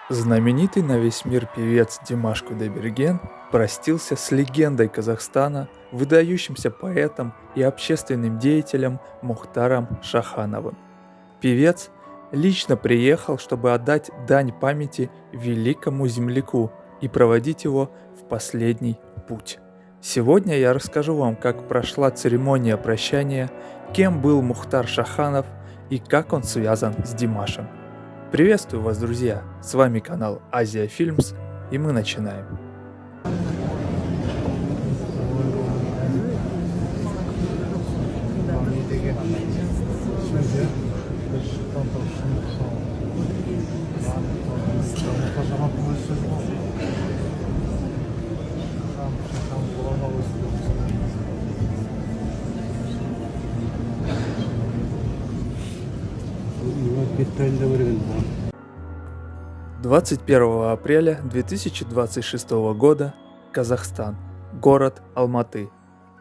Знаменитый на весь мир певец Димаш Кудайберген простился с легендой Казахстана, выдающимся поэтом и общественным деятелем Мухтаром Шахановым. Певец лично приехал, чтобы отдать дань памяти великому земляку и проводить его в последний путь. Сегодня я расскажу вам, как прошла церемония прощания, кем был Мухтар Шаханов и как он связан с Димашем. Приветствую вас, друзья! С вами канал Азия Фильмс, и мы начинаем. Двадцать 21 апреля 2026 года, Казахстан, город Алматы.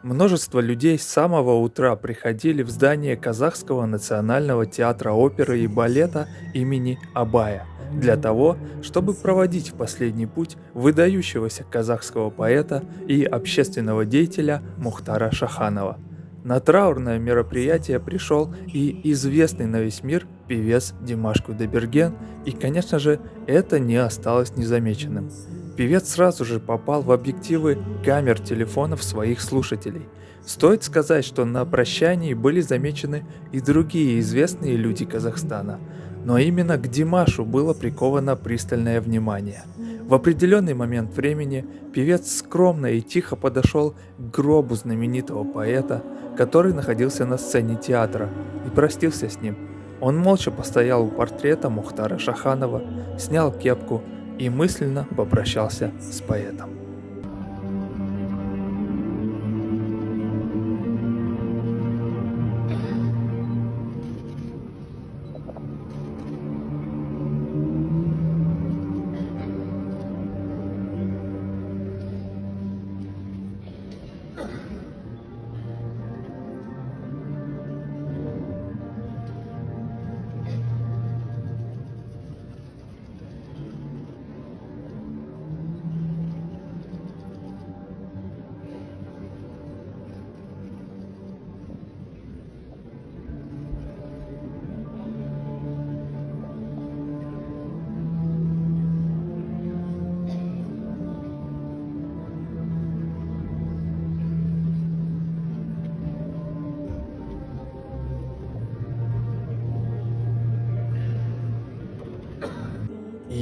Множество людей с самого утра приходили в здание Казахского национального театра оперы и балета имени Абая для того, чтобы проводить в последний путь выдающегося казахского поэта и общественного деятеля Мухтара Шаханова. На траурное мероприятие пришел и известный на весь мир певец Димаш Кудайберген, и, конечно же, это не осталось незамеченным. Певец сразу же попал в объективы камер телефонов своих слушателей. Стоит сказать, что на прощании были замечены и другие известные люди Казахстана, но именно к Димашу было приковано пристальное внимание. В определенный момент времени певец скромно и тихо подошел к гробу знаменитого поэта, который находился на сцене театра, и простился с ним. Он молча постоял у портрета Мухтара Шаханова, снял кепку и мысленно попрощался с поэтом.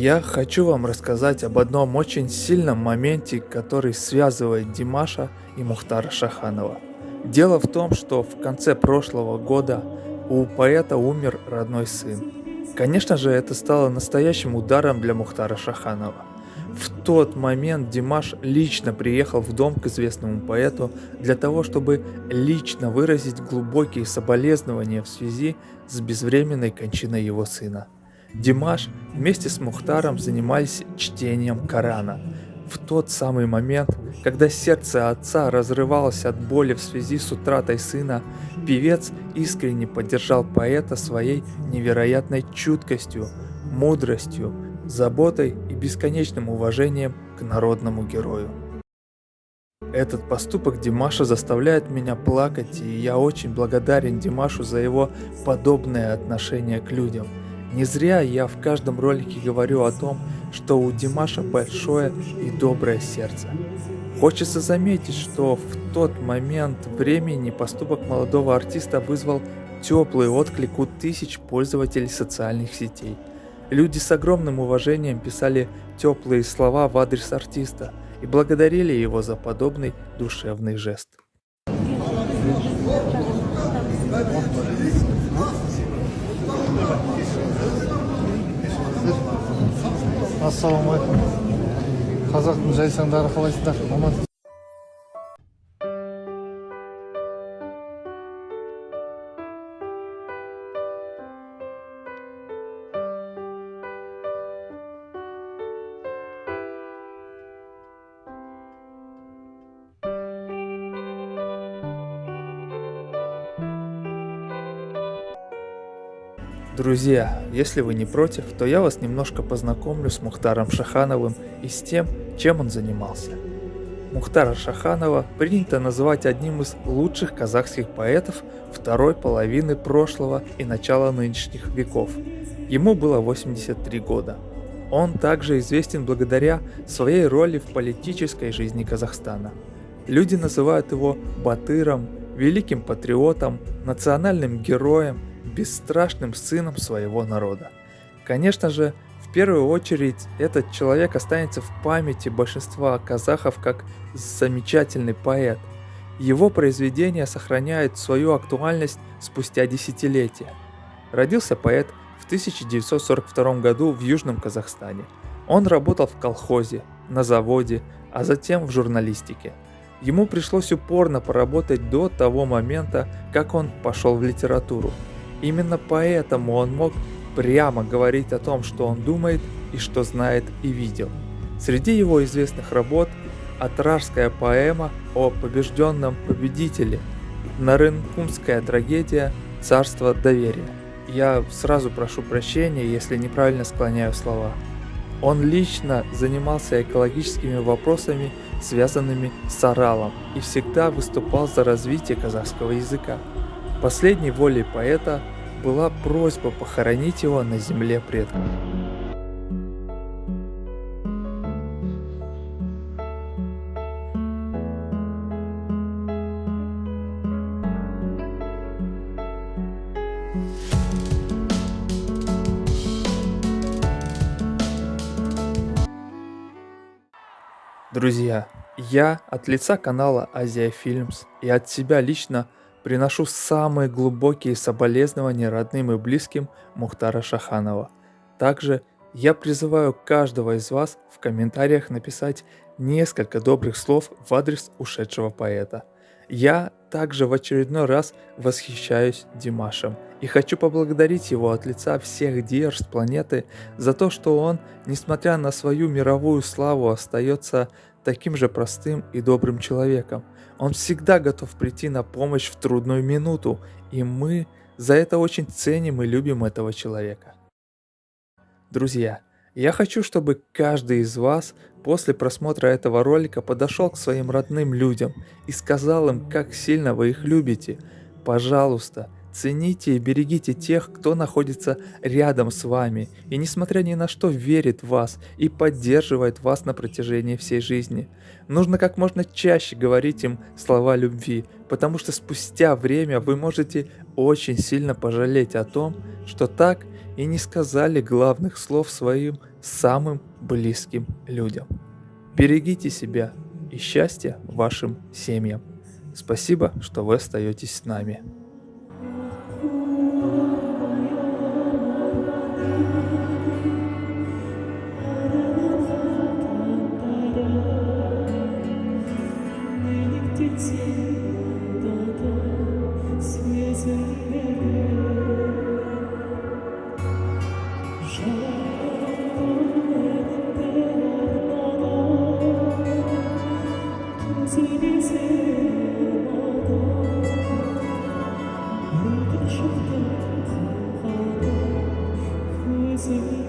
Я хочу вам рассказать об одном очень сильном моменте, который связывает Димаша и Мухтара Шаханова. Дело в том, что в конце прошлого года у поэта умер родной сын. Конечно же, это стало настоящим ударом для Мухтара Шаханова. В тот момент Димаш лично приехал в дом к известному поэту для того, чтобы лично выразить глубокие соболезнования в связи с безвременной кончиной его сына. Димаш вместе с Мухтаром занимались чтением Корана. В тот самый момент, когда сердце отца разрывалось от боли в связи с утратой сына, певец искренне поддержал поэта своей невероятной чуткостью, мудростью, заботой и бесконечным уважением к народному герою. Этот поступок Димаша заставляет меня плакать, и я очень благодарен Димашу за его подобное отношение к людям. Не зря я в каждом ролике говорю о том, что у Димаша большое и доброе сердце. Хочется заметить, что в тот момент времени поступок молодого артиста вызвал теплый отклик у тысяч пользователей социальных сетей. Люди с огромным уважением писали теплые слова в адрес артиста и благодарили его за подобный душевный жест. Ассалаумағалейкум. Қазақтың жайсаңдары қалайсыздар? Аман. Друзья, если вы не против, то я вас немножко познакомлю с Мухтаром Шахановым и с тем, чем он занимался. Мухтара Шаханова принято называть одним из лучших казахских поэтов второй половины прошлого и начала нынешних веков. Ему было 83 года. Он также известен благодаря своей роли в политической жизни Казахстана. Люди называют его батыром, великим патриотом, национальным героем, бесстрашным сыном своего народа. Конечно же, в первую очередь этот человек останется в памяти большинства казахов как замечательный поэт. Его произведения сохраняют свою актуальность спустя десятилетия. Родился поэт в 1942 году в Южном Казахстане. Он работал в колхозе, на заводе, а затем в журналистике. Ему пришлось упорно поработать до того момента, как он пошел в литературу. Именно поэтому он мог прямо говорить о том, что он думает и что знает и видел. Среди его известных работ атражская поэма о побежденном победителе, нарынкумская трагедия «Царство доверия». Я сразу прошу прощения, если неправильно склоняю слова. Он лично занимался экологическими вопросами, связанными с Аралом, и всегда выступал за развитие казахского языка. Последней волей поэта была просьба похоронить его на земле предков. Друзья, я от лица канала Азия Films и от себя лично приношу самые глубокие соболезнования родным и близким Мухтара Шаханова. Также я призываю каждого из вас в комментариях написать несколько добрых слов в адрес ушедшего поэта. Я также в очередной раз восхищаюсь Димашем и хочу поблагодарить его от лица всех диер с планеты за то, что он, несмотря на свою мировую славу, остается таким же простым и добрым человеком. Он всегда готов прийти на помощь в трудную минуту, и мы за это очень ценим и любим этого человека. Друзья, я хочу, чтобы каждый из вас после просмотра этого ролика подошел к своим родным людям и сказал им, как сильно вы их любите. Пожалуйста, цените и берегите тех, кто находится рядом с вами и, несмотря ни на что, верит в вас и поддерживает вас на протяжении всей жизни. Нужно как можно чаще говорить им слова любви, потому что спустя время вы можете очень сильно пожалеть о том, что так и не сказали главных слов своим самым близким людям. Берегите себя и счастья вашим семьям. Спасибо, что вы остаетесь с нами. Thank you.